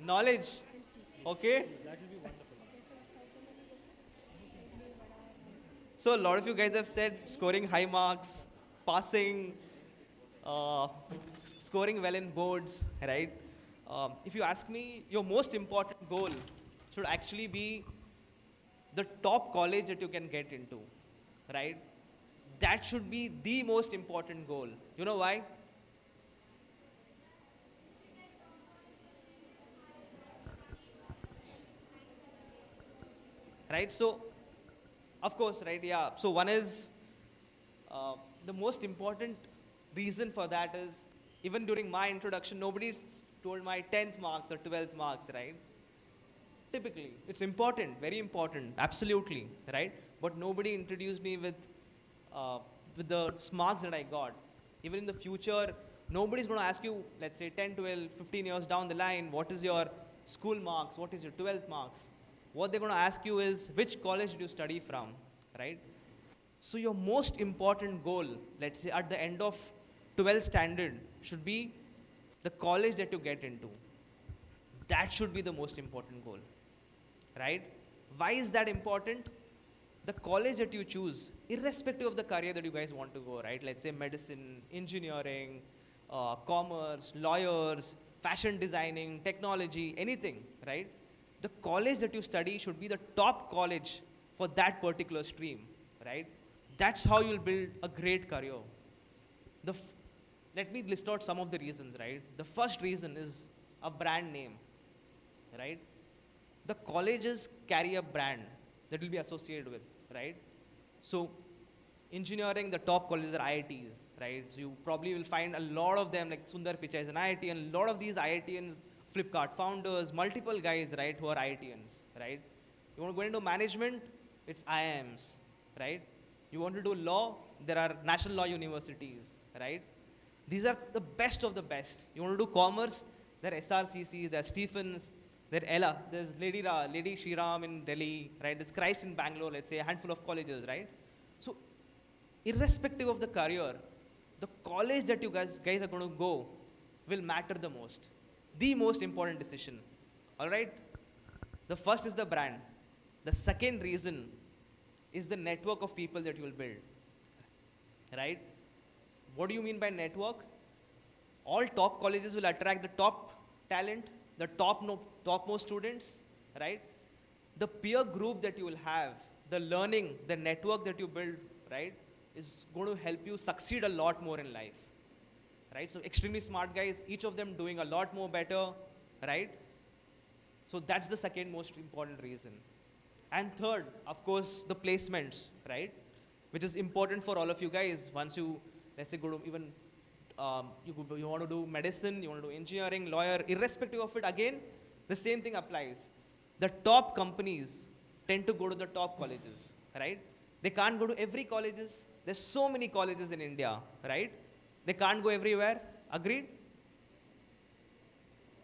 Knowledge. Okay. So a lot of you guys have said scoring high marks, passing, uh, scoring well in boards, right? If you ask me, your most important goal should actually be the top college that you can get into, right? That should be the most important goal. You know why? Right? So, of course, right? Yeah. So, one is uh, the most important reason for that is even during my introduction, nobody told my 10th marks or 12th marks, right? Typically, it's important, very important, absolutely, right? But nobody introduced me uh, with the marks that I got. Even in the future, nobody's going to ask you, let's say 10, 12, 15 years down the line, what is your school marks, what is your 12th marks? What they're going to ask you is, which college did you study from, right? So your most important goal, let's say at the end of 12th standard, should be the college that you get into. That should be the most important goal, right? Why is that important? The college that you choose, irrespective of the career that you guys want to go, right? Let's say medicine, engineering, commerce, lawyers, fashion designing, technology, anything, right? The college that you study should be the top college for that particular stream, right? That's how you'll build a great career. The f- Let me list out some of the reasons, right? The first reason is a brand name, right? The colleges carry a brand that will be associated with, right? So, engineering, the top colleges are IITs, right? So, you probably will find a lot of them, like Sundar Pichai is an IIT, and a lot of these IITians, Flipkart founders, multiple guys, right, who are IITians, right? You want to go into management, it's IIMs, right? You want to do law, there are national law universities, right? These are the best of the best. You want to do commerce, there are SRCC, there are Stephens, there are Ella, there's Lady Shriram in Delhi, right? There's Christ in Bangalore, let's say, a handful of colleges, right? So, irrespective of the career, the college that you guys are going to go will matter the most. The most important decision. All right? The first is the brand. The second reason is the network of people that you will build. Right? What do you mean by network? All top colleges will attract the top talent, the topmost students, right? The peer group that you will have, the learning, the network that you build, right, is going to help you succeed a lot more in life, right? So extremely smart guys, each of them doing a lot more better, right? So that's the second most important reason. And third, of course, the placements, right? Which is important for all of you guys. Once you, let's say, go to even, you want to do medicine, you want to do engineering, lawyer, irrespective of it, again, the same thing applies. The top companies tend to go to the top colleges, right? They can't go to every colleges. There's so many colleges in India, right? They can't go everywhere. Agreed?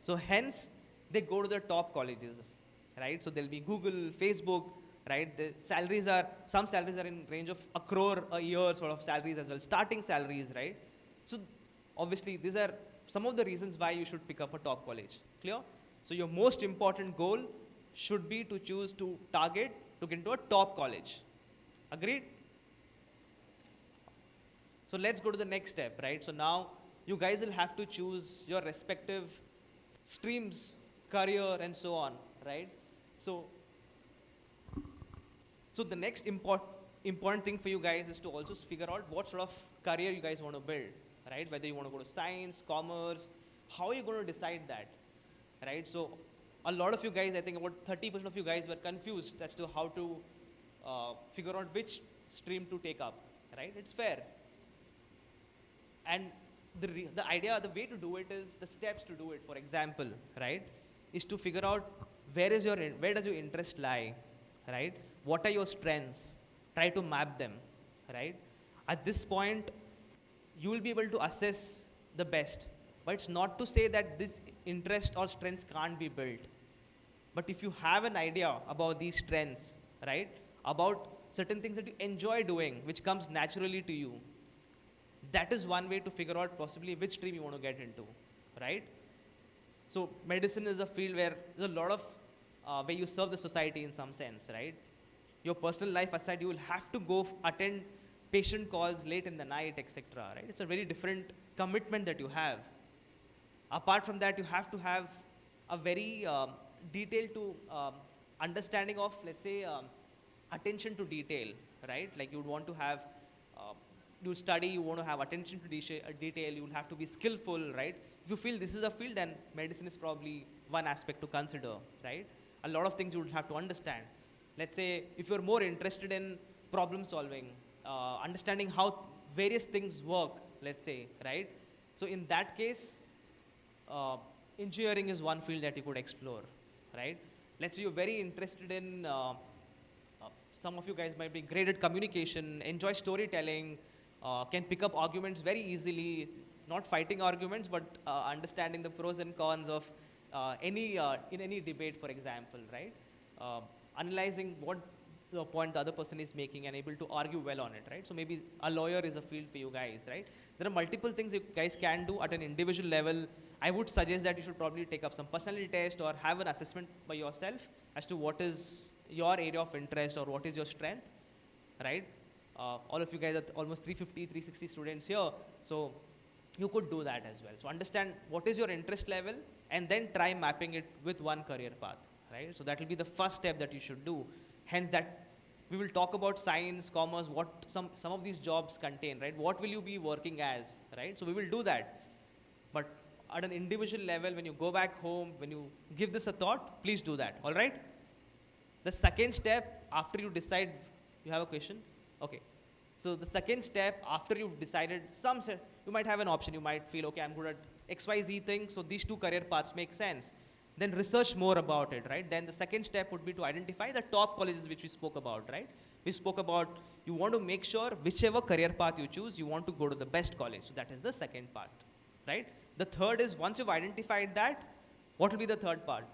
So hence, they go to the top colleges, right? So there'll be Google, Facebook, right? The salaries are, some salaries are in range of a crore a year sort of salaries as well, starting salaries, right? So obviously, these are some of the reasons why you should pick up a top college. Clear? So your most important goal should be to choose to target to get into a top college. Agreed? So let's go to the next step, right? So now you guys will have to choose your respective streams, career, and so on, right? So, so the next important thing for you guys is to also figure out what sort of career you guys want to build, right? Whether you want to go to science, commerce, how are you going to decide that, right? So, a lot of you guys, I think about 30% of you guys were confused as to how to figure out which stream to take up, right? It's fair. And the idea, the way to do it is the steps to do it. For example, right, is to figure out where does your interest lie, right? What are your strengths? Try to map them, right? At this point, you will be able to assess the best. But it's not to say that this interest or strengths can't be built. But if you have an idea about these strengths, right, about certain things that you enjoy doing, which comes naturally to you, that is one way to figure out possibly which stream you want to get into, right? So medicine is a field where there's a lot of where you serve the society in some sense, right? Your personal life aside, you will have to go attend patient calls late in the night, etc. Right? It's a very different commitment that you have. Apart from that, you have to have a very detailed to understanding of, let's say, attention to detail, right? Like you would want to have, you study, you want to have attention to detail, you will have to be skillful, right? If you feel this is a field, then medicine is probably one aspect to consider, right? A lot of things you would have to understand. Let's say if you're more interested in problem solving, understanding how various things work, let's say, right? So in that case, engineering is one field that you could explore, right? Let's say you're very interested in, some of you guys might be great at communication, enjoy storytelling, can pick up arguments very easily, not fighting arguments, but understanding the pros and cons of in any debate, for example, right? Analyzing what the point the other person is making and able to argue well on it, right? So maybe a lawyer is a field for you guys, right? There are multiple things you guys can do at an individual level. I would suggest that you should probably take up some personality test or have an assessment by yourself as to what is your area of interest or what is your strength, right? All of you guys are almost 350, 360 students here, so you could do that as well. So understand what is your interest level and then try mapping it with one career path, right? So that will be the first step that you should do. Hence that we will talk about science, commerce, what some of these jobs contain, right? What will you be working as, right? So we will do that. But at an individual level, when you go back home, when you give this a thought, please do that, all right? The second step after you decide, you have a question? Okay. So the second step after you've decided, you might have an option, you might feel, okay, I'm good at XYZ thing, so these two career paths make sense. Then research more about it, right? Then the second step would be to identify the top colleges which we spoke about, right? We spoke about, you want to make sure whichever career path you choose, you want to go to the best college. So that is the second part, right? The third is, once you've identified that, what will be the third part?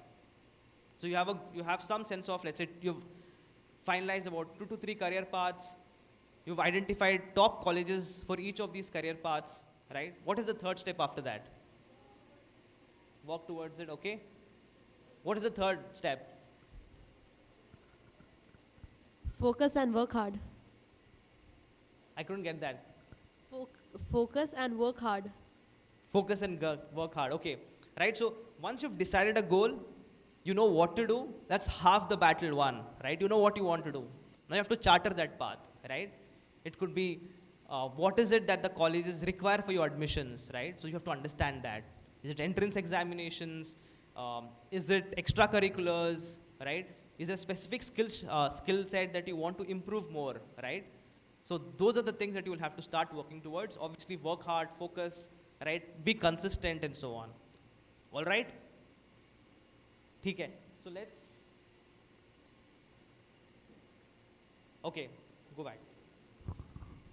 So you have some sense of, let's say you've finalized about 2 to 3 career paths. You've identified top colleges for each of these career paths, right? What is the third step after that? Walk towards it, okay? What is the third step? Focus and work hard. I couldn't get that. Focus and work hard. Focus and work hard, okay. Right, so once you've decided a goal, you know what to do, that's half the battle won, right? You know what you want to do. Now you have to charter that path, right? It could be, what is it that the colleges require for your admissions, right? So you have to understand that. Is it entrance examinations? Is it extracurriculars, right? Is there a specific skill set that you want to improve more, right? So those are the things that you will have to start working towards. Obviously, work hard, focus, right? Be consistent and so on. All right? Okay. So let's. Okay, go back.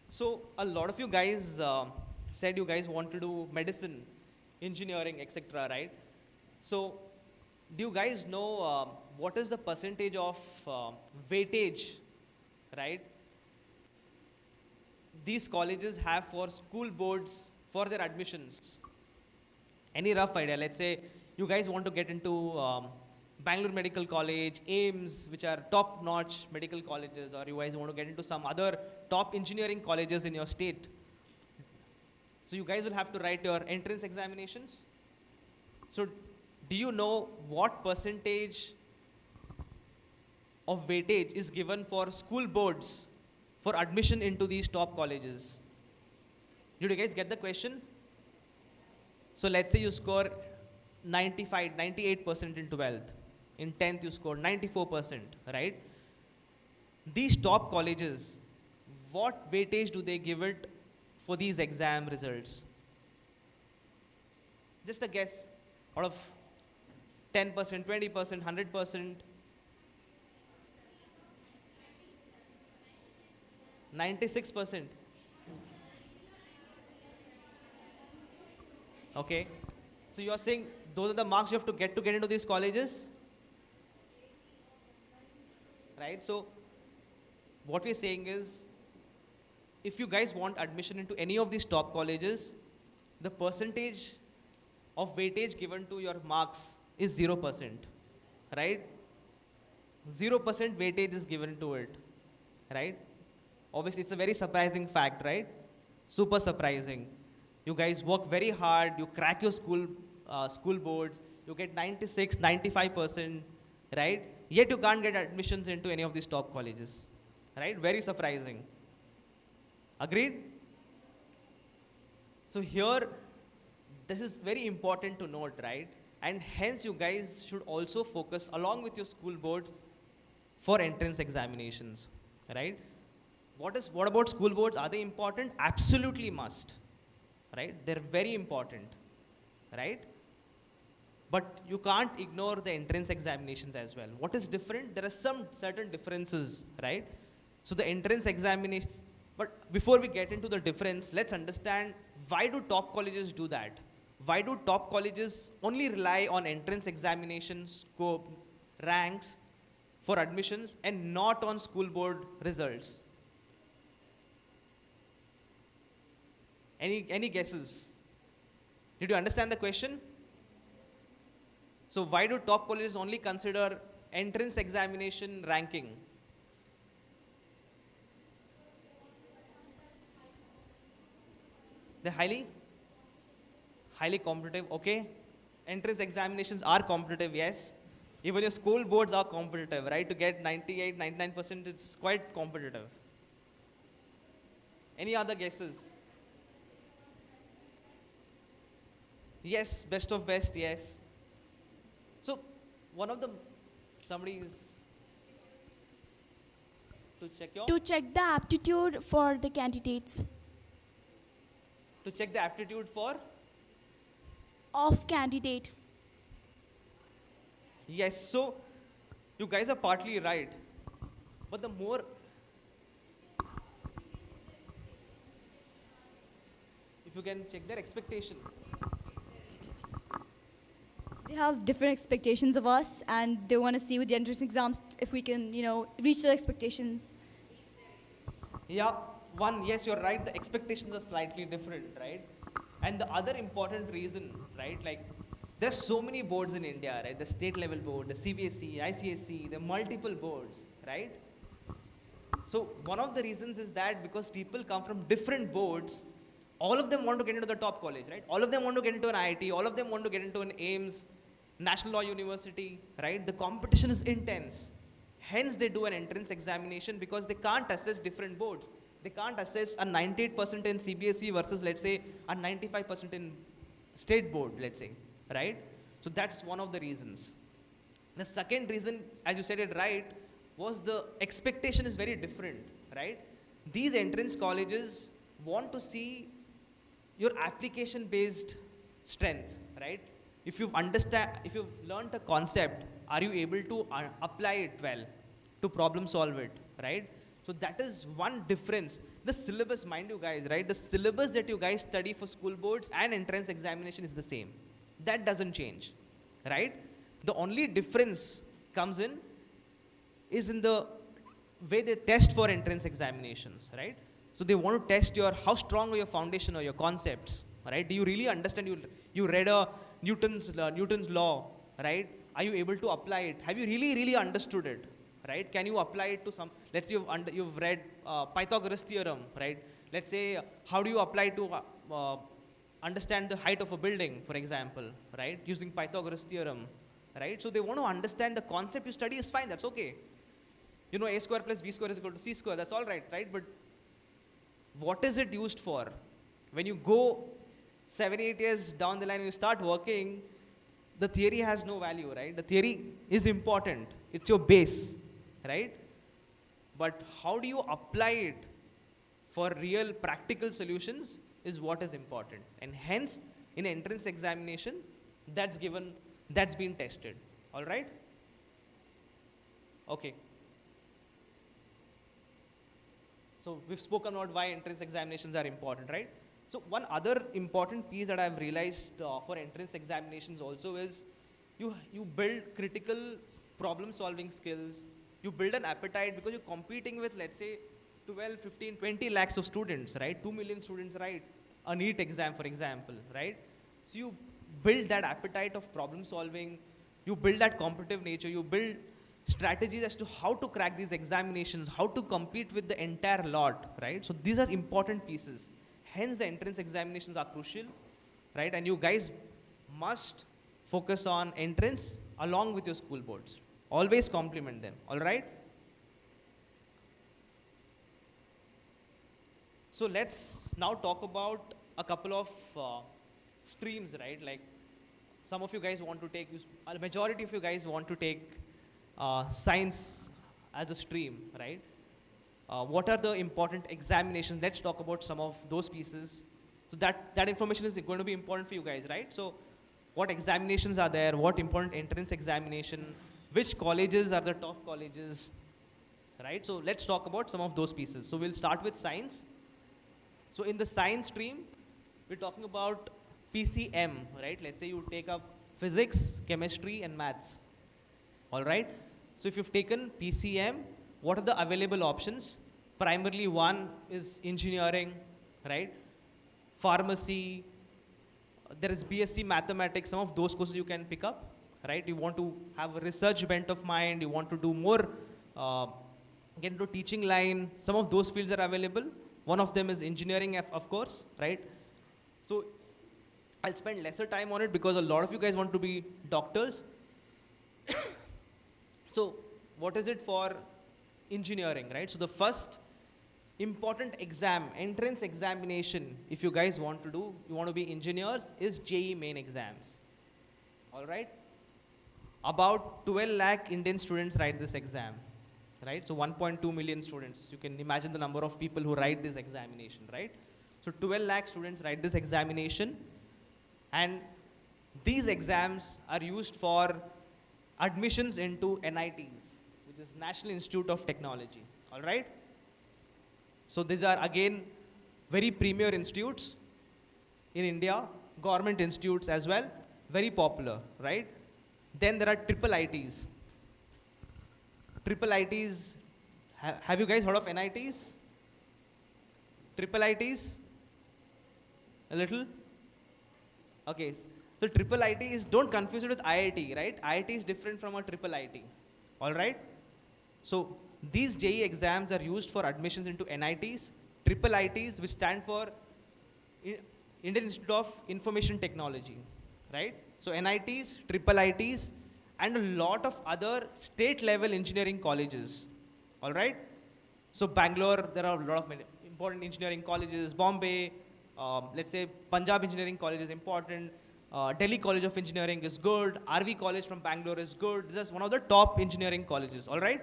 So a lot of you guys said you guys want to do medicine, engineering, etc., right? So do you guys know what is the percentage of weightage, right, these colleges have for school boards for their admissions? Any rough idea? Let's say you guys want to get into Bangalore Medical College, AIMS, which are top-notch medical colleges, or you guys want to get into some other top engineering colleges in your state. So you guys will have to write your entrance examinations. So do you know what percentage of weightage is given for school boards for admission into these top colleges? Did you guys get the question? So let's say you score 95, 98% in 12th. In 10th you score 94%, right? These top colleges, what weightage do they give it for these exam results? Just a guess, out of 10%, 20%, 100%? 96%. Okay. So you are saying those are the marks you have to get into these colleges? Right? So what we're saying is, if you guys want admission into any of these top colleges, the percentage of weightage given to your marks is 0%, right? 0% weightage is given to it, right? Obviously, it's a very surprising fact, right? Super surprising. You guys work very hard, you crack your school boards, you get 96, 95%, right? Yet you can't get admissions into any of these top colleges, right? Very surprising. Agreed? So here, this is very important to note, right? And hence you guys should also focus along with your school boards for entrance examinations, right? What about school boards? Are they important? Absolutely must, right? They're very important, right? But you can't ignore the entrance examinations as well. What is different? There are some certain differences, right? So the entrance examination, but before we get into the difference, let's understand why do top colleges do that? Why do top colleges only rely on entrance examination scope, ranks for admissions and not on school board results? Any guesses? Did you understand the question? So why do top colleges only consider entrance examination ranking? They're highly competitive, okay? Entrance examinations are competitive, yes. Even your school boards are competitive, right? To get 98, 99%, it's quite competitive. Any other guesses? Yes, best of best, yes. So, one of the, somebody is, to check your, To check the aptitude for the candidates. to check the aptitude for, Of candidate. yes, so, you guys are partly right. But the more, if you can check their expectation. They have different expectations of us, and they want to see with the entrance exams if we can, reach their expectations. Yeah, one, yes, you're right, the expectations are slightly different, right? And the other important reason, right, like, there's so many boards in India, right? The state level board, the CBSE, ICSE, the multiple boards, right? So one of the reasons is that because people come from different boards, all of them want to get into the top college, right? All of them want to get into an IIT, all of them want to get into an AIMS, National Law University, right? The competition is intense. Hence, they do an entrance examination because they can't assess different boards. They can't assess a 98% in CBSE versus, let's say, a 95% in state board, let's say, right? So that's one of the reasons. The second reason, as you said it right, was the expectation is very different, right? These entrance colleges want to see your application-based strength, right? If you've learned a concept, are you able to apply it well, to problem solve it, right? So that is one difference. The syllabus, mind you guys, right? The syllabus that you guys study for school boards and entrance examination is the same. That doesn't change, right? The only difference comes in is in the way they test for entrance examinations, right? So they want to test how strong are your foundation or your concepts, right? Do you really understand? You read Newton's law, right? Are you able to apply it? Have you really understood it, right? Can you apply it to some? Let's say you've read Pythagoras theorem, right? Let's say how do you apply to understand the height of a building, for example, right? Using Pythagoras theorem, right? So they want to understand the concept you study is fine. That's okay. You know, a square plus b square is equal to c square. That's all right, right? But what is it used for? When you go 7-8 years down the line, when you start working, the theory has no value, right? The theory is important. It's your base, right? But how do you apply it for real practical solutions is what is important. And hence, in entrance examination, that's been tested. All right? Okay. So we've spoken about why entrance examinations are important, right? So one other important piece that I've realized for entrance examinations also is you build critical problem solving skills, you build an appetite because you're competing with, let's say, 12, 15, 20 lakhs of students, right? 2 million students write a NEET exam, for example, right? So you build that appetite of problem solving, you build that competitive nature, you build strategies as to how to crack these examinations, how to compete with the entire lot, right? So these are important pieces. Hence the entrance examinations are crucial, right? And you guys must focus on entrance along with your school boards. Always complement them, all right? So let's now talk about a couple of streams, right? Like some of you guys want to take, a majority of you guys want to take science as a stream, right? What are the important examinations? Let's talk about some of those pieces. So that information is going to be important for you guys, right? So what examinations are there? What important entrance examination? Which colleges are the top colleges, right? So let's talk about some of those pieces. So we'll start with science. So in the science stream, we're talking about PCM, right? Let's say you take up physics, chemistry, and maths, all right? So if you've taken PCM, what are the available options? Primarily one is engineering, right? Pharmacy, there is BSc mathematics, some of those courses you can pick up, right? You want to have a research bent of mind, you want to do more, get into teaching line, some of those fields are available. One of them is engineering, of course, right? So I'll spend lesser time on it because a lot of you guys want to be doctors. So what is it for engineering, right? So the first important exam, entrance examination, if you guys want to do, you want to be engineers, is JEE main exams, all right? About 12 lakh Indian students write this exam, right? So 1.2 million students. You can imagine the number of people who write this examination, right? So 12 lakh students write this examination, and these exams are used for admissions into NITs, which is National Institute of Technology, all right? So these are again very premier institutes in India, government institutes as well, very popular, right? Then there are triple ITs. Triple ITs, have you guys heard of NITs? Triple ITs? A little? Okay, so triple IT is, don't confuse it with IIT, right? IIT is different from a triple IT, all right? So these JEE exams are used for admissions into NITs, triple ITs, which stand for Indian Institute of Information Technology, right? So NITs, triple ITs, and a lot of other state-level engineering colleges, all right? So Bangalore, there are a lot of important engineering colleges. Bombay, let's say Punjab Engineering College is important. Delhi College of Engineering is good. RV College from Bangalore is good. This is one of the top engineering colleges, all right?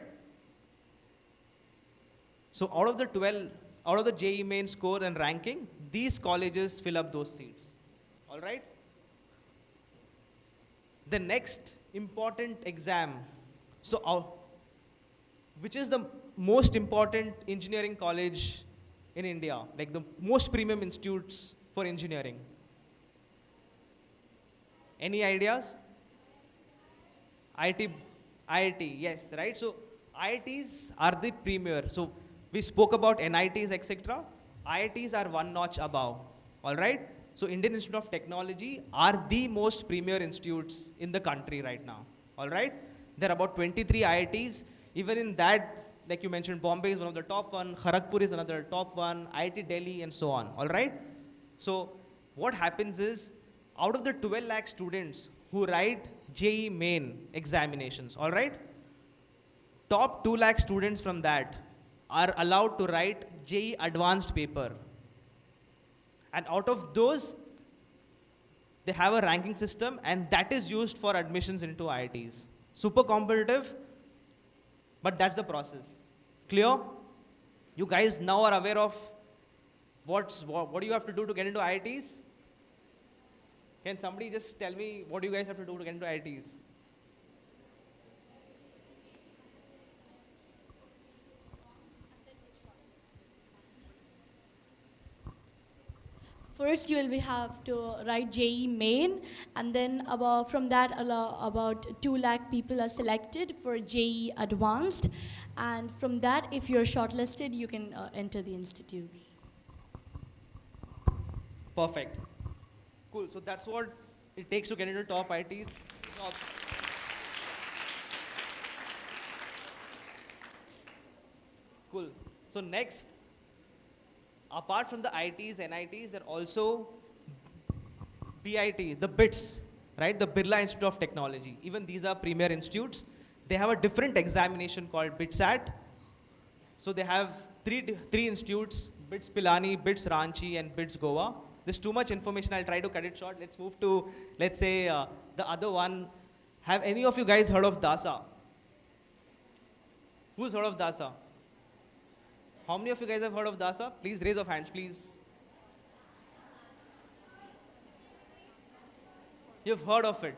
So out of the 12, out of the JEE main score and ranking, these colleges fill up those seats, all right? The next important exam, so which is the most important engineering college in India, like the most premium institutes for engineering? Any ideas? IIT, yes, right? So IITs are the premier. So we spoke about NITs, etc. IITs are one notch above, all right? So Indian Institute of Technology are the most premier institutes in the country right now, all right? There are about 23 IITs. Even in that, like you mentioned, Bombay is one of the top one, Kharagpur is another top one, IIT Delhi, and so on, all right? So what happens is, out of the 12 lakh students who write JEE main examinations, all right? Top 2 lakh students from that are allowed to write JEE advanced paper. And out of those, they have a ranking system, and that is used for admissions into IITs. Super competitive, but that's the process. Clear? You guys now are aware of what do you have to do to get into IITs? Can somebody just tell me what you guys have to do to get into IITs? First, you will have to write JEE main, and then from that, about 2 lakh people are selected for JEE advanced, and from that, if you're shortlisted, you can enter the institutes. Perfect. Cool. So that's what it takes to get into top ITs. Top. Cool. So next, apart from the ITs, NITs, there are also BIT, the BITS, right? The Birla Institute of Technology. Even these are premier institutes. They have a different examination called BITSAT. So they have three institutes, BITS Pilani, BITS Ranchi, and BITS Goa. There's too much information. I'll try to cut it short. Let's move to, let's say, the other one. Have any of you guys heard of DASA? Who's heard of DASA? How many of you guys have heard of DASA? Please raise your hands, please. You've heard of it.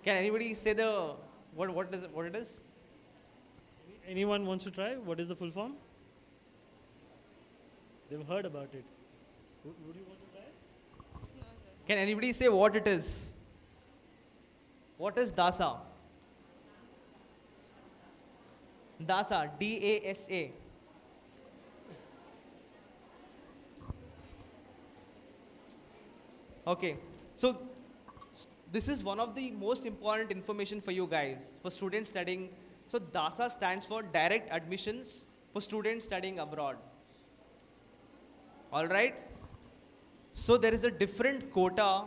Can anybody say what it is? Anyone wants to try? What is the full form? They've heard about it. Would you want to try? Can anybody say what it is? What is DASA? DASA, DASA. Okay, so this is one of the most important information for you guys, for students studying. So DASA stands for Direct Admissions for students studying abroad. All right? So there is a different quota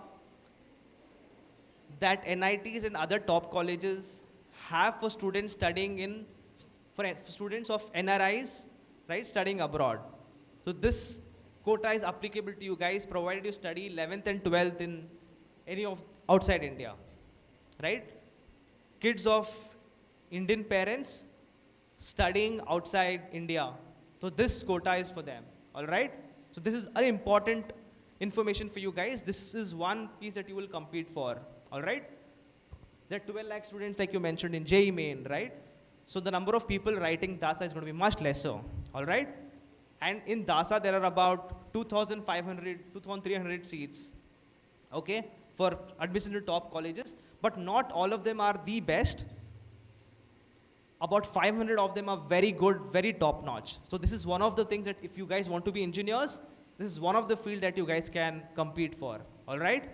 that NITs and other top colleges have for students studying in, for students of NRIs, right, studying abroad. So this quota is applicable to you guys provided you study 11th and 12th in any of outside India, right? Kids of Indian parents studying outside India. So this quota is for them, all right? So this is an important information for you guys. This is one piece that you will compete for, all right? There are 12 lakh students like you mentioned in JEE Main, right? So the number of people writing DASA is going to be much lesser, all right? And in DASA, there are about 2,500, 2,300 seats, okay, for admission to top colleges. But not all of them are the best. About 500 of them are very good, very top notch. So this is one of the things that if you guys want to be engineers, this is one of the field that you guys can compete for, all right?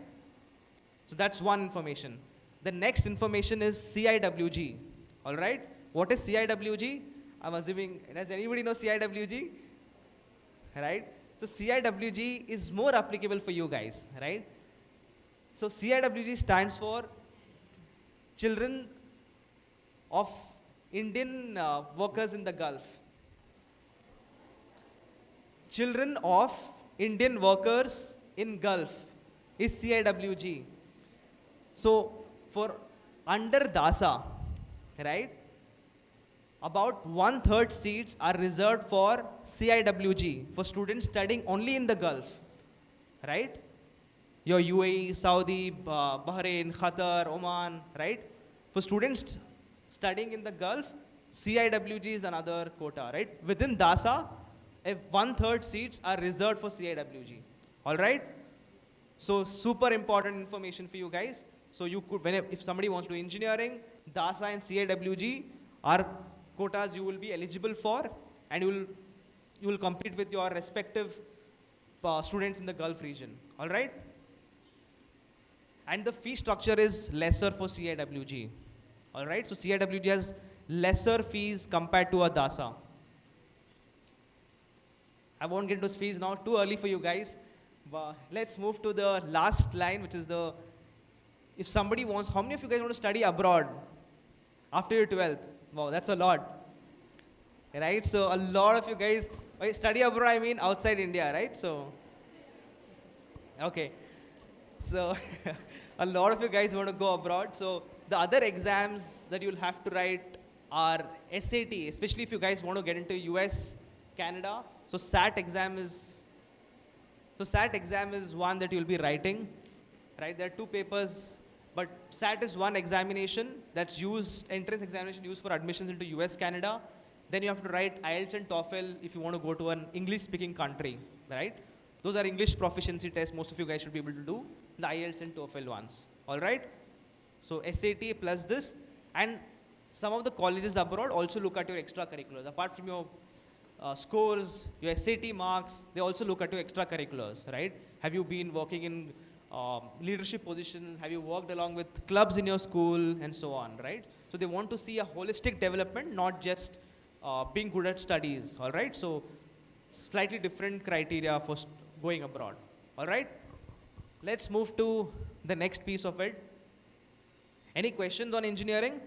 So that's one information. The next information is CIWG, all right? What is CIWG? I'm assuming, does anybody know CIWG? Right? So CIWG is more applicable for you guys, right? So CIWG stands for Children of Indian Workers in the Gulf. Children of Indian Workers in Gulf is CIWG. So for under DASA, right? About 1/3 seats are reserved for CIWG, for students studying only in the Gulf, right? Your UAE, Saudi, Bahrain, Qatar, Oman, right? For students studying in the Gulf, CIWG is another quota, right? Within DASA, if 1/3 seats are reserved for CIWG, all right? So super important information for you guys. So you could, if somebody wants to do engineering, DASA and CIWG are quotas you will be eligible for, and you will compete with your respective students in the Gulf region, all right? And the fee structure is lesser for CIWG, all right? So CIWG has lesser fees compared to a DASA. I won't get into fees now, too early for you guys. But let's move to the last line, which is the, if somebody wants, how many of you guys want to study abroad after your 12th? Wow, that's a lot, right? So a lot of you guys, by study abroad, I mean outside India, right? So, okay. So a lot of you guys want to go abroad. So the other exams that you'll have to write are SAT, especially if you guys want to get into US, Canada. So SAT exam is one that you'll be writing, right? There are two papers. But SAT is one examination that's used, entrance examination used for admissions into US, Canada. Then you have to write IELTS and TOEFL if you want to go to an English-speaking country, right? Those are English proficiency tests most of you guys should be able to do, the IELTS and TOEFL ones, all right? So SAT plus this, and some of the colleges abroad also look at your extracurriculars. Apart from your scores, your SAT marks. They also look at your extracurriculars, right? Have you been working in leadership positions? Have you worked along with clubs in your school and so on, right? So they want to see a holistic development, not just being good at studies, all right? So slightly different criteria for going abroad, all right? Let's move to the next piece of it. Any questions on engineering?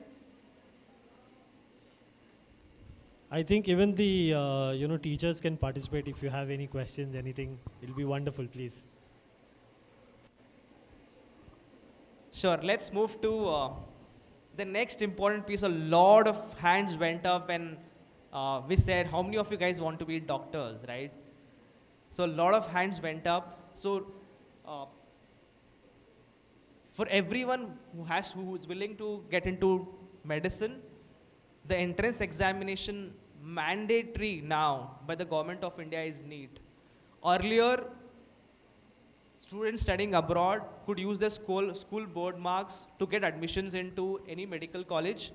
I think even the teachers can participate if you have any questions, anything. It'll be wonderful, please. Sure, let's move to the next important piece. A lot of hands went up when we said, how many of you guys want to be doctors, right? So a lot of hands went up. So for everyone who is willing to get into medicine, the entrance examination mandatory now by the government of India is NEET. Earlier, students studying abroad could use their school board marks to get admissions into any medical college.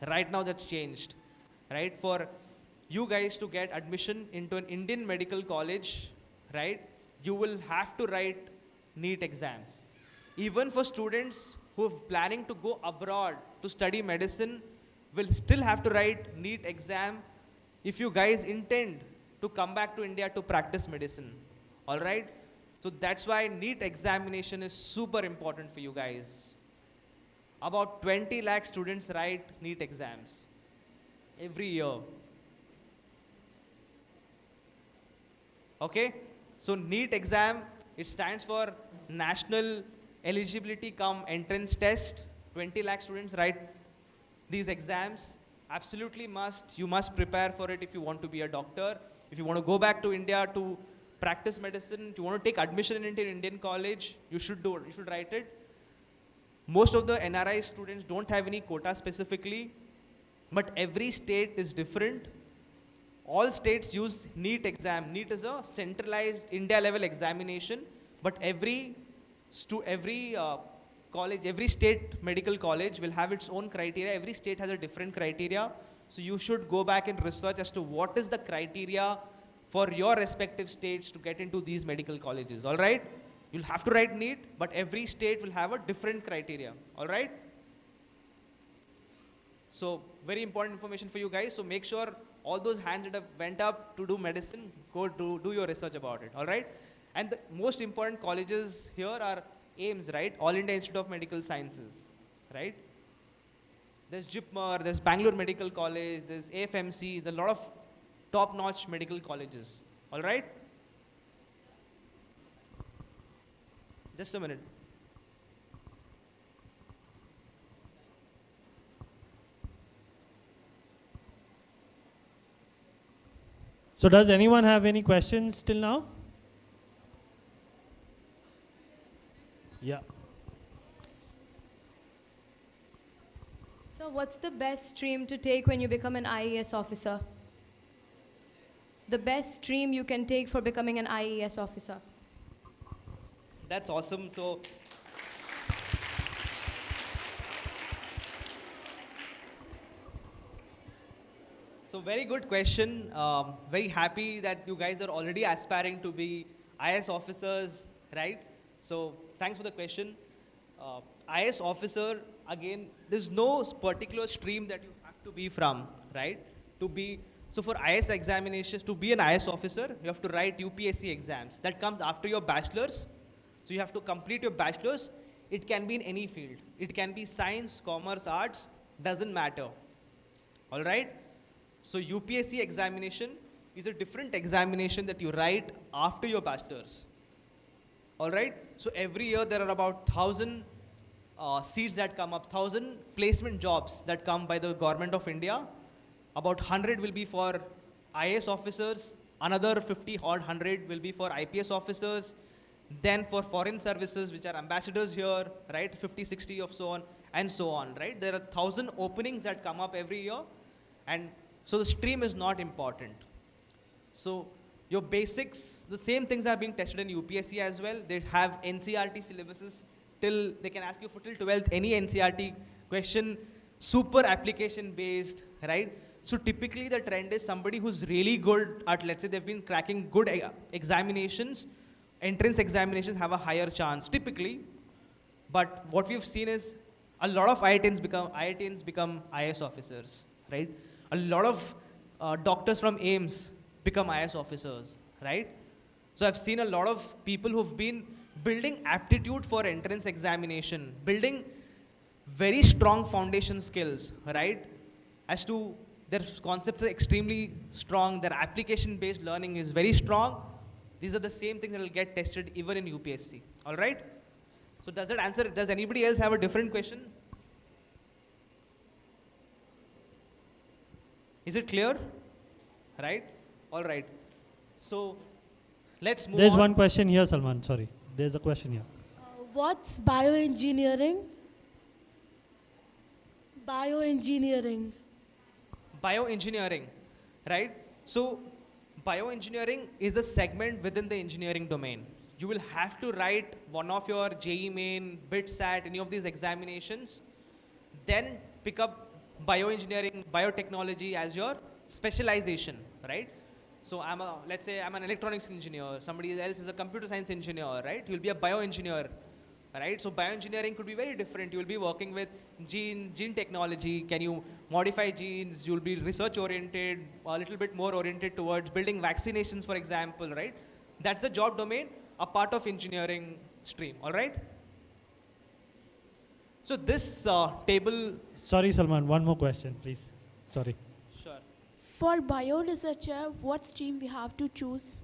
Right now that's changed, right? For you guys to get admission into an Indian medical college, right, you will have to write NEET exams. Even for students who are planning to go abroad to study medicine, will still have to write NEET exam if you guys intend to come back to India to practice medicine, all right? So that's why NEET examination is super important for you guys. About 20 lakh students write NEET exams every year. Okay? So NEET exam, it stands for National Eligibility Cum Entrance Test. 20 lakh students write these exams. Absolutely must. You must prepare for it if you want to be a doctor. If you want to go back to India to practice medicine, if you want to take admission into an Indian college, you should do it. You should write it. Most of the NRI students don't have any quota specifically, but every state is different. All states use NEET exam. NEET is a centralized India level examination, but every college, every state medical college will have its own criteria. Every state has a different criteria. So you should go back and research as to what is the criteria for your respective states to get into these medical colleges, all right? You'll have to write NEET, but every state will have a different criteria, all right? So very important information for you guys. So make sure all those hands that have went up to do medicine, go do your research about it, all right? And the most important colleges here are AIIMS, right? All India Institute of Medical Sciences, right? There's JIPMER, there's Bangalore Medical College, there's AFMC, there's a lot of top-notch medical colleges, all right? Just a minute. So does anyone have any questions till now? Yeah. So what's the best stream to take when you become an IAS officer? The best stream you can take for becoming an IAS officer? That's awesome. So very good question. Very happy that you guys are already aspiring to be IAS officers, right? So thanks for the question. IAS officer, again, there's no particular stream that you have to be from, right? So for IAS examinations, to be an IAS officer, you have to write UPSC exams. That comes after your bachelor's. So you have to complete your bachelor's. It can be in any field. It can be science, commerce, arts, doesn't matter. All right? So UPSC examination is a different examination that you write after your bachelor's. All right? So every year there are about 1,000 seats that come up, 1,000 placement jobs that come by the government of India. About 100 will be for IAS officers, another 50 or 100 will be for IPS officers, then for foreign services, which are ambassadors here, right, 50, 60 of so on, and so on, right? There are 1,000 openings that come up every year, and so the stream is not important. So your basics, the same things are being tested in UPSC as well. They have NCRT syllabuses till, they can ask you for till 12th, any NCRT question, super application based, right? So typically the trend is somebody who's really good at, let's say they've been cracking good examinations, entrance examinations have a higher chance typically. But what we've seen is a lot of IITians become IAS officers, right? A lot of doctors from AIMS become IAS officers, right? So I've seen a lot of people who've been building aptitude for entrance examination, building very strong foundation skills, right? As to their concepts are extremely strong, their application-based learning is very strong. These are the same things that will get tested even in UPSC, all right? So does that answer, does anybody else have a different question? Is it clear? Right? All right. So let's move There's on. one question here, Salman. Sorry. There's a question here. What's bioengineering? Bioengineering. Bioengineering, right? So bioengineering is a segment within the engineering domain. You will have to write one of your JEE Main, BITSAT, any of these examinations, then pick up bioengineering, biotechnology as your specialization, right? So let's say I'm an electronics engineer, somebody else is a computer science engineer, right? You'll be a bioengineer, right? So bioengineering could be very different. You'll be working with gene technology. Can you modify genes? You'll be research oriented, a little bit more oriented towards building vaccinations, for example, right? That's the job domain, a part of engineering stream, all right? So this table, Sorry, Salman. One more question, please. Sorry. sure. For bio researcher, what stream we have to choose?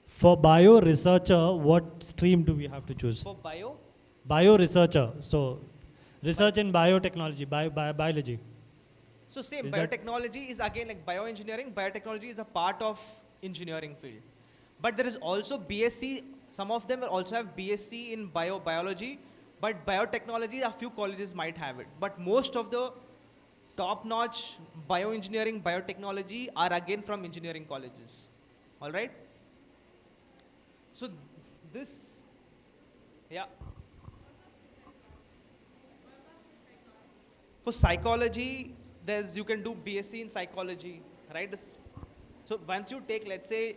For bio researcher, what stream do we have to choose? For bio, Bio researcher. So, research in biotechnology, biology. so same, Is that- biotechnology is again like bioengineering. Biotechnology is a part of engineering field. But there is also BSc, some of them will also have BSc in biology, but biotechnology, a few colleges might have it. But most of the top-notch bioengineering, biotechnology are again from engineering colleges, all right? So this, yeah. For psychology, you can do BSc in psychology, right? So once you take, let's say,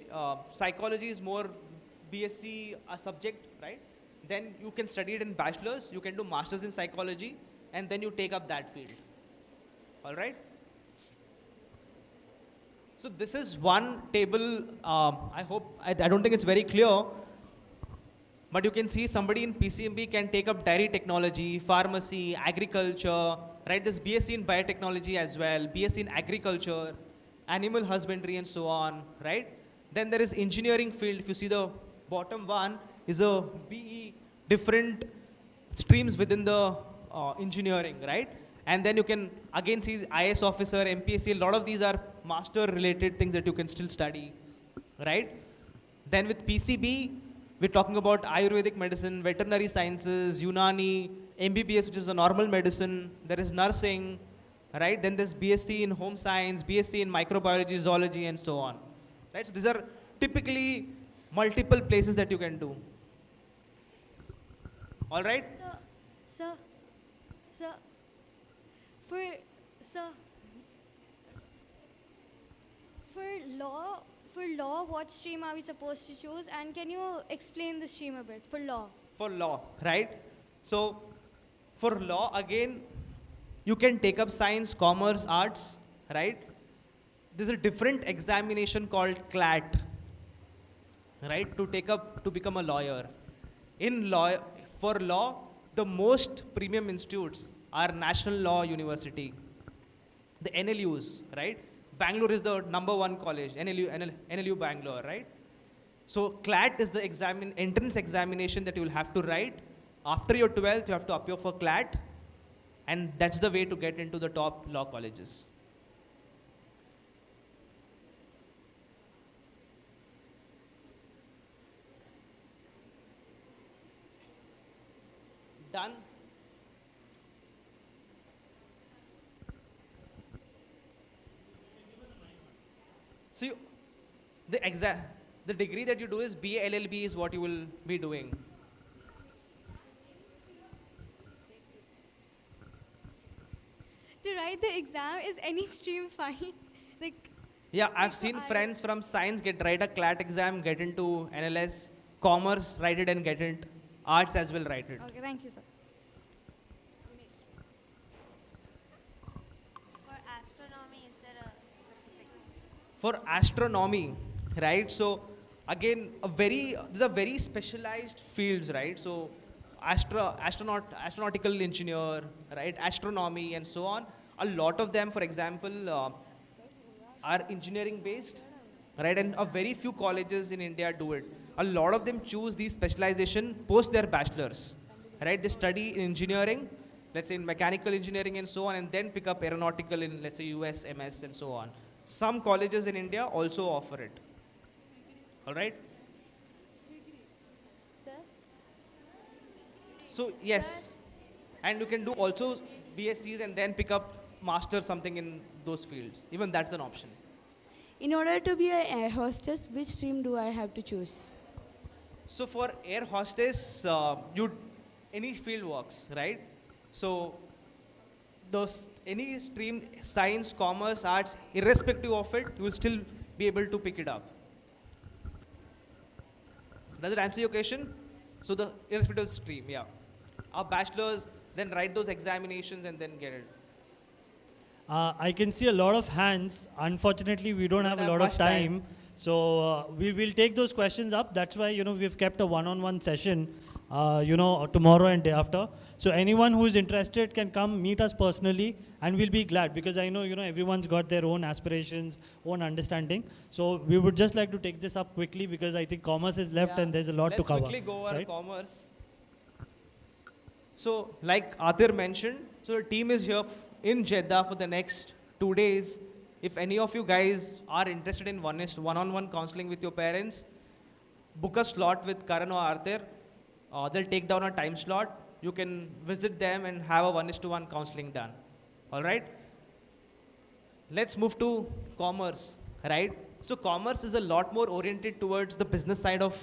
psychology is more BSc a subject, right? Then you can study it in bachelor's, you can do master's in psychology, and then you take up that field. All right? So this is one table, I don't think it's very clear, but you can see somebody in PCMB can take up dairy technology, pharmacy, agriculture, right? There's BSc in biotechnology as well, BSc in agriculture, animal husbandry and so on, right? Then there is engineering field. If you see the bottom one is a BE, different streams within the engineering, right? And then you can again see IS officer, MPSC, a lot of these are master related things that you can still study, right? Then with PCB, we're talking about Ayurvedic medicine, veterinary sciences, Unani, MBBS, which is the normal medicine. There is nursing, right? Then there's BSc in home science, BSc in microbiology, zoology, and so on, right? So these are typically multiple places that you can do. All right? Sir, for law, what stream are we supposed to choose? And can you explain the stream a bit for law? For law, right? So for law, again, you can take up science, commerce, arts, right? There's a different examination called CLAT, right? To become a lawyer. For law, the most premium institutes are National Law University, the NLUs, right? Bangalore is the #1 college, NLU Bangalore, right? So CLAT is the entrance examination that you will have to write. After your 12th, you have to appear for CLAT, and that's the way to get into the top law colleges. Done? So the degree that you do is BA LLB is what you will be doing. To write the exam. Is any stream fine? Like, Yeah, I've So seen I- friends from science write a CLAT exam, get into NLS, commerce, write it and get it, arts as well, write it. okay, thank you, sir. For astronomy, is there a specific? For astronomy, right? So again, these are very specialized fields, right? So astronautical engineer, right? Astronomy and so on. A lot of them, for example, are engineering based, right? And a very few colleges in India do it. A lot of them choose these specialization post their bachelor's, right? They study in engineering, let's say in mechanical engineering and so on, and then pick up aeronautical in, let's say, US, MS, and so on. Some colleges in India also offer it. All right? Sir? So, yes. And you can do also BScs and then pick up master something in those fields. Even that's an option. In order to be an air hostess, which stream do I have to choose? So for air hostess, any field works, right? So any stream, science, commerce, arts, irrespective of it, you will still be able to pick it up. Does it answer your question? So the irrespective stream, yeah. Our bachelors, then write those examinations and then get it. I can see a lot of hands. Unfortunately, we don't have a have lot of much time. time. So we will take those questions up. That's why, we've kept a one-on-one session, tomorrow and day after. So anyone who is interested can come meet us personally, and we'll be glad, because I know, everyone's got their own aspirations, own understanding. So we would just like to take this up quickly, because I think commerce is left Yeah. and there's a lot to Let's cover. quickly go over right? commerce. So, like Atir mentioned, so the team is here in Jeddah for the next 2 days. If any of you guys are interested in one-on-one counseling with your parents, book a slot with Karan or Arthur. They'll take down a time slot. You can visit them and have a 1:1 counseling done. All right? Let's move to commerce, right? So commerce is a lot more oriented towards the business side of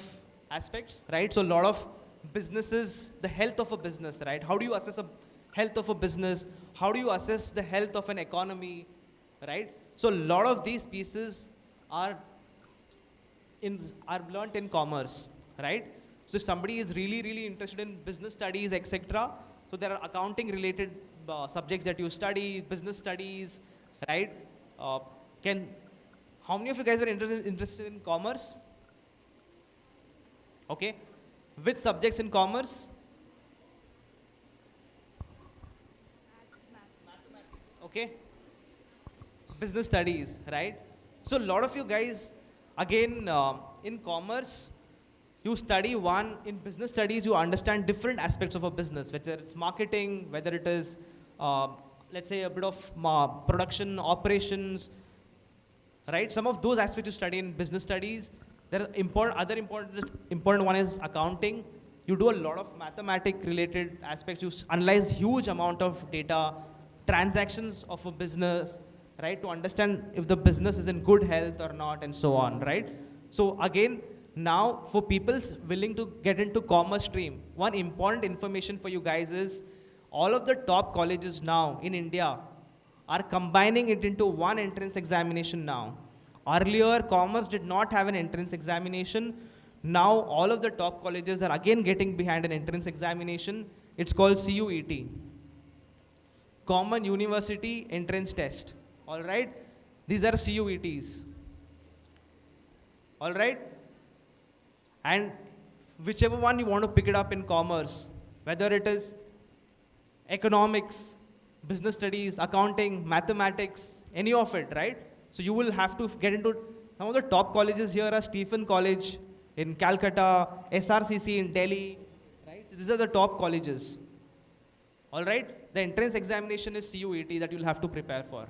aspects, right? So a lot of businesses, the health of a business, right? How do you assess a health of a business? How do you assess the health of an economy, right? So a lot of these pieces are learnt in commerce, right? So if somebody is really, really interested in business studies, etc., so there are accounting related subjects that you study, business studies, right? How many of you guys are interested in commerce? Okay. Which subjects in commerce? Mathematics. Okay. Business studies, right? So a lot of you guys, again, in commerce, you study one. In business studies, you understand different aspects of a business, whether it's marketing, whether it is, let's say, a bit of production, operations, right? Some of those aspects you study in business studies. There are other important one is accounting. You do a lot of mathematic related aspects. You analyze huge amount of data, transactions of a business, right? To understand if the business is in good health or not, and so on, right? So again, now for people willing to get into commerce stream, one important information for you guys is all of the top colleges now in India are combining it into one entrance examination now. Earlier, commerce did not have an entrance examination. Now, all of the top colleges are again getting behind an entrance examination. It's called CUET, Common University Entrance Test. All right? These are CUETs. All right? And whichever one you want to pick it up in commerce, whether it is economics, business studies, accounting, mathematics, any of it, right? So you will have to get into some of the top colleges here are Stephen College in Calcutta, SRCC in Delhi, right? So these are the top colleges. All right? The entrance examination is CUET that you'll have to prepare for.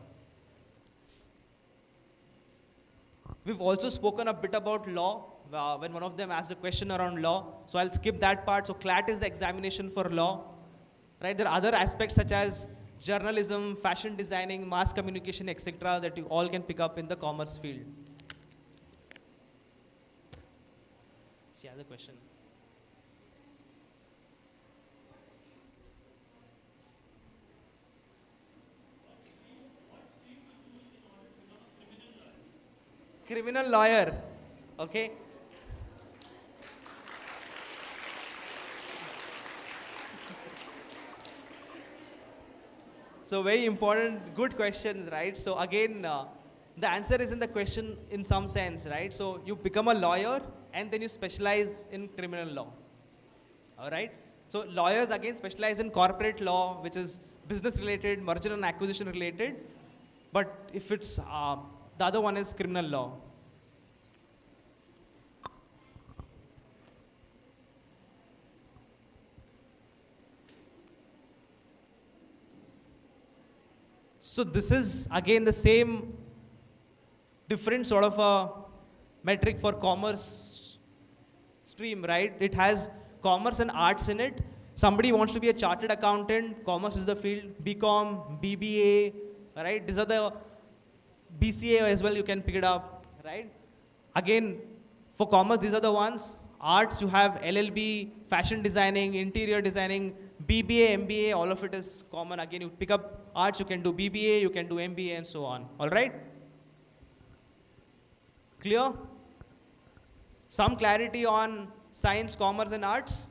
We've also spoken a bit about law when one of them asked a question around law. So I'll skip that part. So CLAT is the examination for law, right? There are other aspects such as journalism, fashion designing, mass communication, etc. that you all can pick up in the commerce field. She has a question. criminal lawyer. Okay. So very important, good questions, right? So again, the answer is in the question in some sense, right? So you become a lawyer and then you specialize in criminal law. All right. So lawyers again specialize in corporate law, which is business related, merger and acquisition related. But if it's the other one is criminal law. So this is again the same different sort of a metric for commerce stream, right? It has commerce and arts in it. Somebody wants to be a chartered accountant, commerce is the field, BCom, BBA, right? These are the BCA as well, you can pick it up, right? Again, for commerce, these are the ones. Arts, you have LLB, fashion designing, interior designing, BBA, MBA, all of it is common. Again, you pick up arts, you can do BBA, you can do MBA, and so on. All right? Clear? Some clarity on science, commerce, and arts?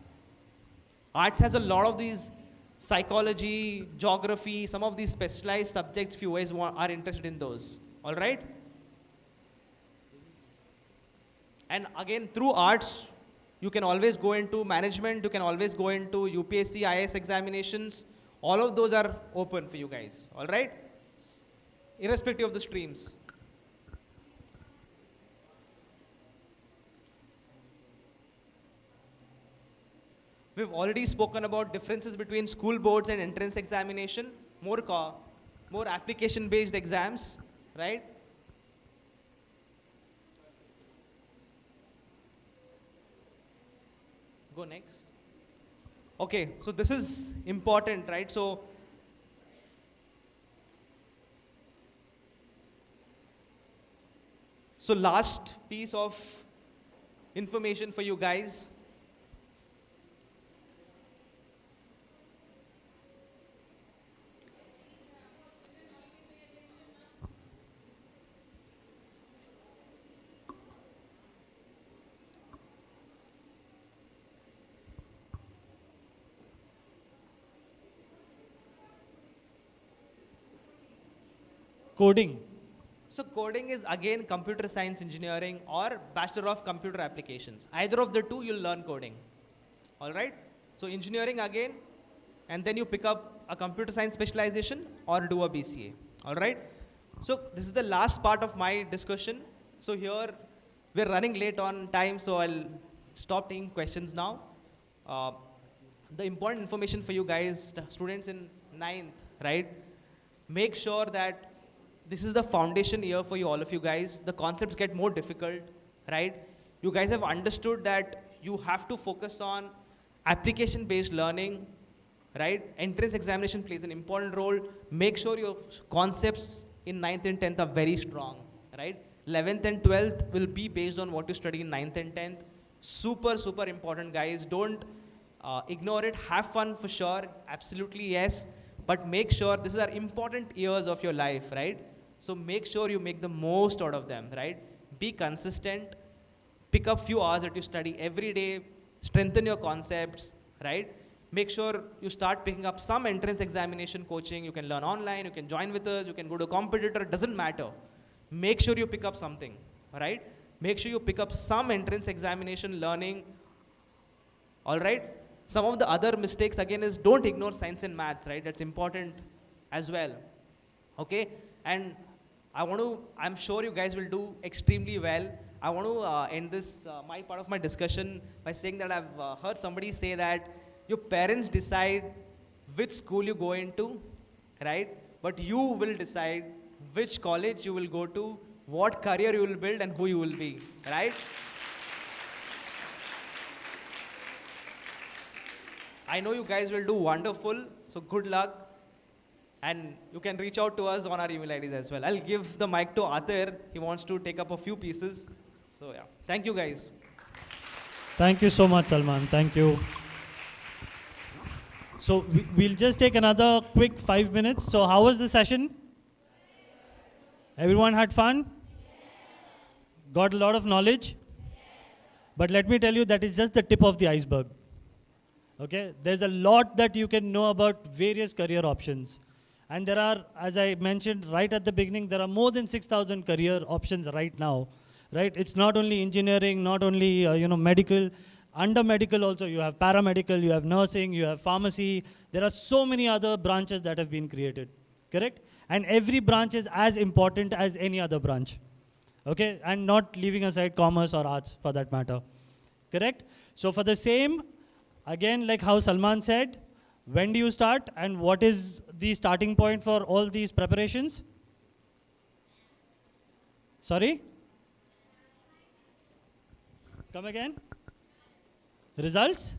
Arts has a lot of these psychology, geography, some of these specialized subjects if you guys are interested in those. All right? And again, through arts, you can always go into management, you can always go into UPSC, IAS examinations. All of those are open for you guys, all right? Irrespective of the streams. We've already spoken about differences between school boards and entrance examination, more application-based exams, right? Go next. Okay, so this is important, right? So last piece of information for you guys. Coding. So coding is again computer science engineering or Bachelor of Computer Applications. Either of the two, you'll learn coding. All right? So engineering again, and then you pick up a computer science specialization or do a BCA. All right? So this is the last part of my discussion. So here, we're running late on time, so I'll stop taking questions now. The important information for you guys, students in 9th, right? Make sure that this is the foundation year for you, all of you guys. The concepts get more difficult, right? You guys have understood that you have to focus on application-based learning, right? Entrance examination plays an important role. Make sure your concepts in 9th and 10th are very strong, right? 11th and 12th will be based on what you study in 9th and 10th. Super, super important, guys. Don't ignore it. Have fun for sure. Absolutely, yes. But make sure these are important years of your life, right? So make sure you make the most out of them, right? Be consistent. Pick up few hours that you study every day. Strengthen your concepts, right? Make sure you start picking up some entrance examination coaching. You can learn online. You can join with us. You can go to a competitor. It doesn't matter. Make sure you pick up something, right? Make sure you pick up some entrance examination learning, all right? Some of the other mistakes again is don't ignore science and maths, right? That's important as well, okay? And I'm sure you guys will do extremely well. I want to end this, my part of my discussion by saying that I've heard somebody say that your parents decide which school you go into, right? But you will decide which college you will go to, what career you will build, and who you will be, right? I know you guys will do wonderful, so good luck. And you can reach out to us on our email IDs as well. I'll give the mic to Atir. He wants to take up a few pieces. So yeah, thank you guys. Thank you so much, Salman. Thank you. So we'll just take another quick 5 minutes. So how was the session? Everyone had fun? Got a lot of knowledge? But let me tell you, that is just the tip of the iceberg. Okay? There's a lot that you can know about various career options. And there are, as I mentioned right at the beginning, there are more than 6,000 career options right now. Right? It's not only engineering, not only medical. Under medical also, you have paramedical, you have nursing, you have pharmacy. There are so many other branches that have been created. Correct? And every branch is as important as any other branch. Okay? And not leaving aside commerce or arts for that matter. Correct? So for the same, again, like how Salman said, when do you start and what is the starting point for all these preparations? Sorry? Come again? Results?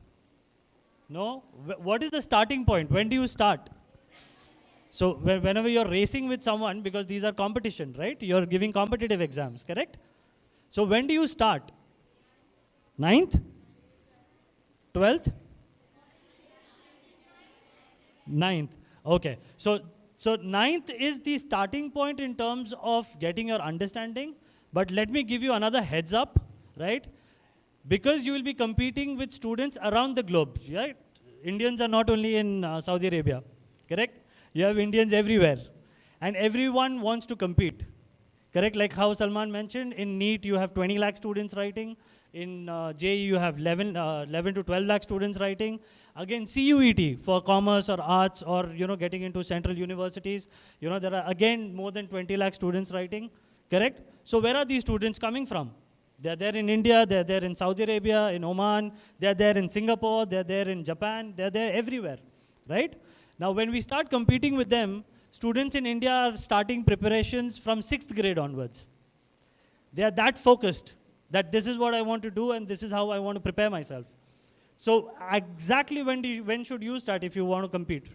No? What is the starting point? When do you start? So whenever you're racing with someone, because these are competition, right? You're giving competitive exams, correct? So when do you start? 9th? 12th? 9th. Okay. So 9th is the starting point in terms of getting your understanding. But let me give you another heads up, right? Because you will be competing with students around the globe, right? Indians are not only in Saudi Arabia, correct? You have Indians everywhere. And everyone wants to compete, correct? Like how Salman mentioned, in NEET you have 20 lakh students writing. In JEE you have 11 to 12 lakh students writing. Again, CUET for commerce or arts or getting into central universities, there are again more than 20 lakh students writing, correct? So where are these students coming from? They're there in India, they're there in Saudi Arabia, in Oman, they're there in Singapore, they're there in Japan, they're there everywhere, right? Now when we start competing with them, students in India are starting preparations from 6th grade onwards. They are that focused that this is what I want to do and this is how I want to prepare myself. So exactly when should you start if you want to compete?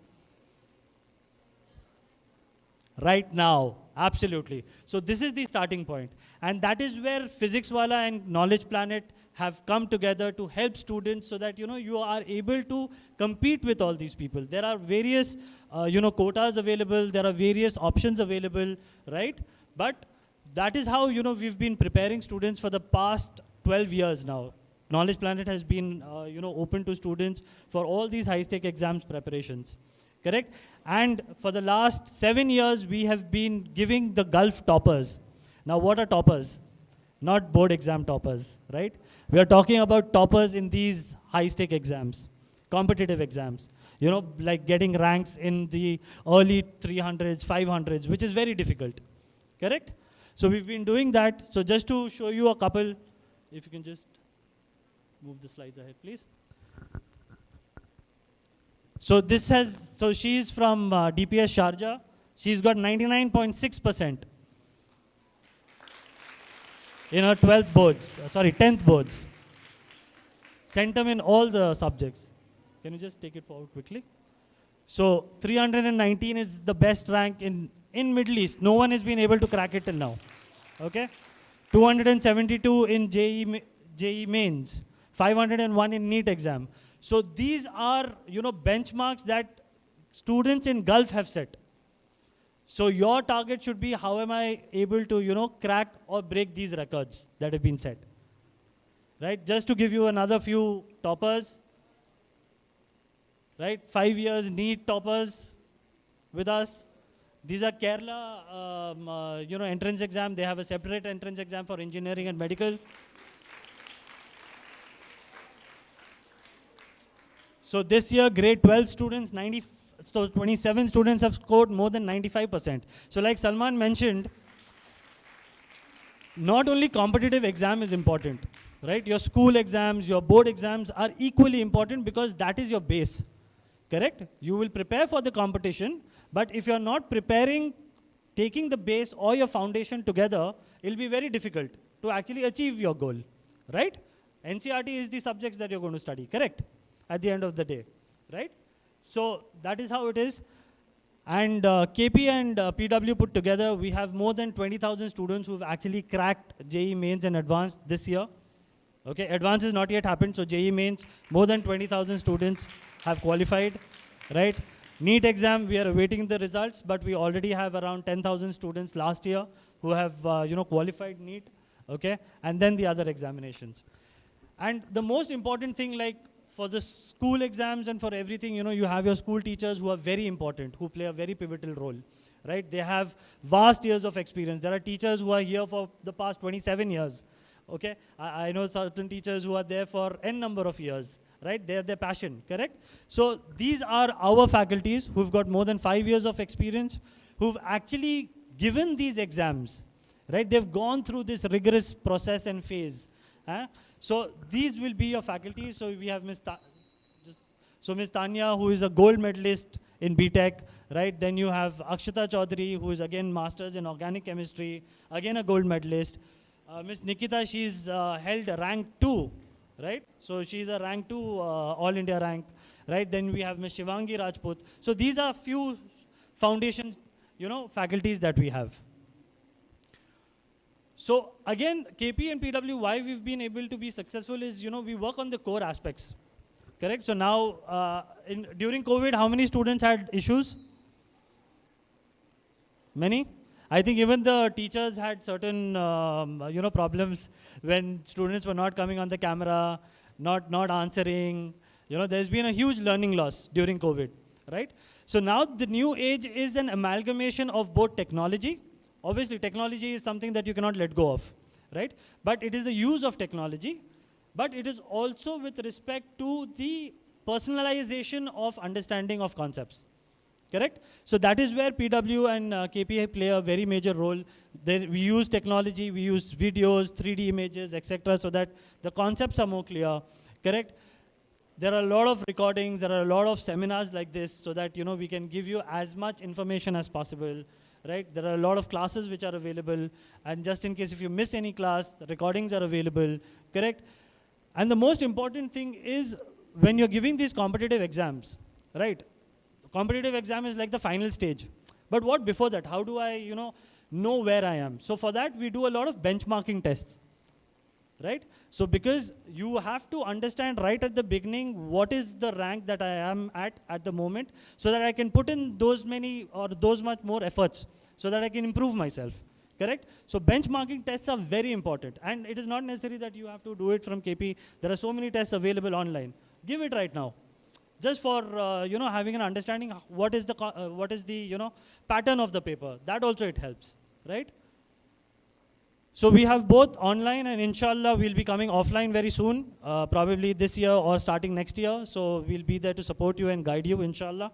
Right now, absolutely. So this is the starting point. And that is where PhysicsWallah and Knowledge Planet have come together to help students so that, you are able to compete with all these people. There are various, quotas available. There are various options available, right? But that is how, we've been preparing students for the past 12 years now. Knowledge Planet has been, open to students for all these high-stake exams preparations. Correct? And for the last 7 years, we have been giving the Gulf toppers. Now, what are toppers? Not board exam toppers, right? We are talking about toppers in these high-stake exams, competitive exams. Like getting ranks in the early 300s, 500s, which is very difficult. Correct? So we've been doing that. So just to show you a couple, if you can just move the slides ahead, please. So she's from DPS Sharjah. She's got 99.6% in her 10th boards. Centum in all the subjects. Can you just take it forward quickly? So 319 is the best rank in Middle East. No one has been able to crack it till now. Okay? 272 in JEE mains. 501 in NEET exam. So these are, benchmarks that students in Gulf have set. So your target should be, how am I able to, crack or break these records that have been set? Right? Just to give you another few toppers. Right? 5 years NEET toppers with us. These are Kerala, entrance exam. They have a separate entrance exam for engineering and medical. So this year, grade 12 students, 27 students have scored more than 95%. So like Salman mentioned, not only competitive exam is important, right? Your school exams, your board exams are equally important because that is your base, correct? You will prepare for the competition, but if you're not preparing, taking the base or your foundation together, it'll be very difficult to actually achieve your goal, right? NCERT is the subjects that you're going to study, correct? At the end of the day, right? So that is how it is. And KP and PW put together, we have more than 20,000 students who've actually cracked JEE mains and advanced this year. Okay, advance has not yet happened, so JEE mains, more than 20,000 students have qualified, right? NEET exam, we are awaiting the results, but we already have around 10,000 students last year who have, qualified NEET. okay? And then the other examinations. And the most important thing, like for the school exams and for everything, you know, you have your school teachers who are very important, who play a very pivotal role, right? They have vast years of experience. There are teachers who are here for the past 27 years, okay? I know certain teachers who are there for n number of years, right? They're their passion, correct? So these are our faculties who've got more than 5 years of experience, who've actually given these exams, right? They've gone through this rigorous process and phase. So these will be your faculty. So we have Ms. Ms. Tanya, who is a gold medalist in BTech, right? Then you have Akshata Chaudhary, who is again masters in organic chemistry, again a gold medalist. Ms. Nikita, she's held rank 2, right? So she's a rank 2 All India rank, right? Then we have Ms. Shivangi Rajput. So these are few foundation, you know, faculties that we have. So again, KP and PW, why we've been able to be successful is, you know, we work on the core aspects, correct? So now, during COVID, how many students had issues? Many? I think even the teachers had certain, you know, problems when students were not coming on the camera, not answering. You know, there's been a huge learning loss during COVID, right? So now the new age is an amalgamation of both technology. Obviously, technology is something that you cannot let go of, right? But it is the use of technology, but it is also with respect to the personalization of understanding of concepts, correct? So that is where PW and KPI play a very major role. We use technology, we use videos, 3D images, etc., so that the concepts are more clear, correct? There are a lot of recordings, there are a lot of seminars like this, so that, you know, we can give you as much information as possible, right? There are a lot of classes which are available, and just in case if you miss any class, the recordings are available, correct? And the most important thing is when you're giving these competitive exams, right? Competitive exam is like the final stage. But what before that? How do I, you know where I am? So for that, we do a lot of benchmarking tests, right? So because you have to understand right at the beginning what is the rank that I am at the moment, so that I can put in those many or those much more efforts so that I can improve myself, correct? So benchmarking tests are very important, and it is not necessary that you have to do it from KP. There are so many tests available online. Give it right now, just for you know, having an understanding what is the you know, pattern of the paper. That also it helps, right? So we have both online, and inshallah we'll be coming offline very soon, probably this year or starting next year. So we'll be there to support you and guide you, inshallah.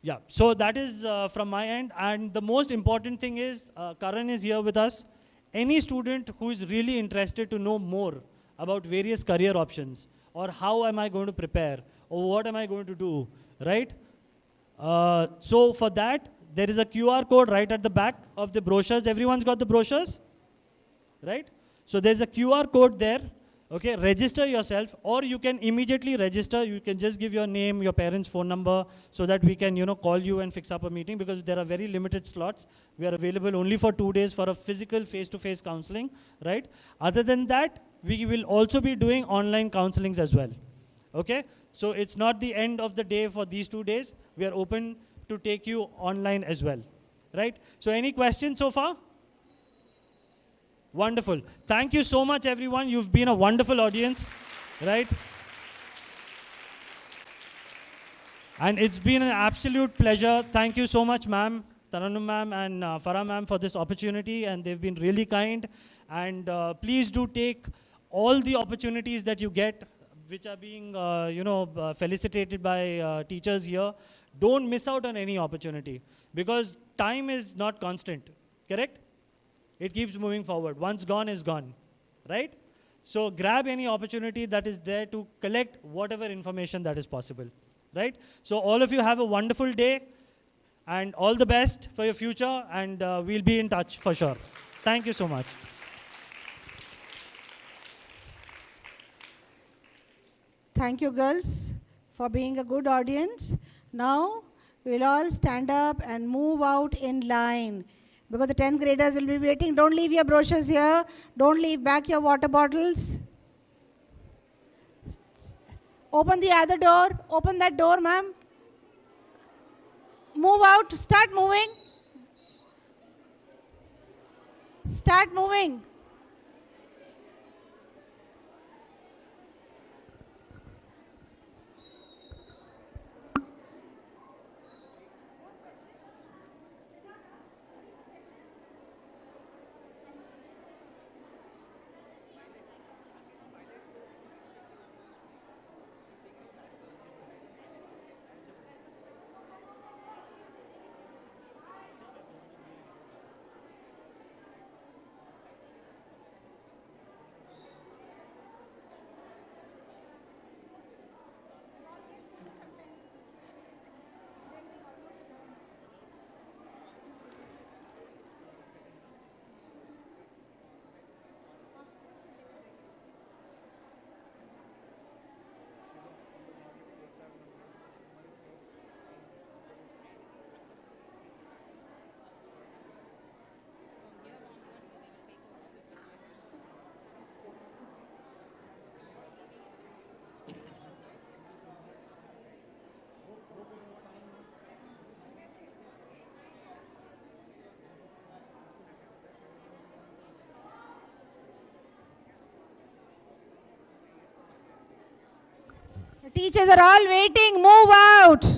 Yeah, so that is from my end. And the most important thing is, Karan is here with us. Any student who is really interested to know more about various career options, or how am I going to prepare, or what am I going to do, right? So for that, there is a QR code right at the back of the brochures. Everyone's got the brochures, right? So there's a QR code there. Okay, register yourself, or you can immediately register. You can just give your name, your parents' phone number, so that we can, you know, call you and fix up a meeting, because there are very limited slots. We are available only for 2 days for a physical face-to-face counseling, right? Other than that, we will also be doing online counselings as well, okay? So it's not the end of the day for these 2 days. We are open to take you online as well, right? So any questions so far? Wonderful. Thank you so much, everyone. You've been a wonderful audience, right? And it's been an absolute pleasure. Thank you so much, ma'am, Taranum ma'am and Farah ma'am, for this opportunity, and they've been really kind. And please do take all the opportunities that you get, which are being felicitated by teachers here. Don't miss out on any opportunity, because time is not constant, correct? It keeps moving forward. Once gone is gone, right? So grab any opportunity that is there to collect whatever information that is possible, right? So all of you have a wonderful day, and all the best for your future, and we'll be in touch for sure. Thank you so much. Thank you, girls, for being a good audience. Now, we'll all stand up and move out in line, because the 10th graders will be waiting. Don't leave your brochures here. Don't leave back your water bottles. Open the other door. Open that door, ma'am. Move out. Start moving. Start moving. The teachers are all waiting. Move out.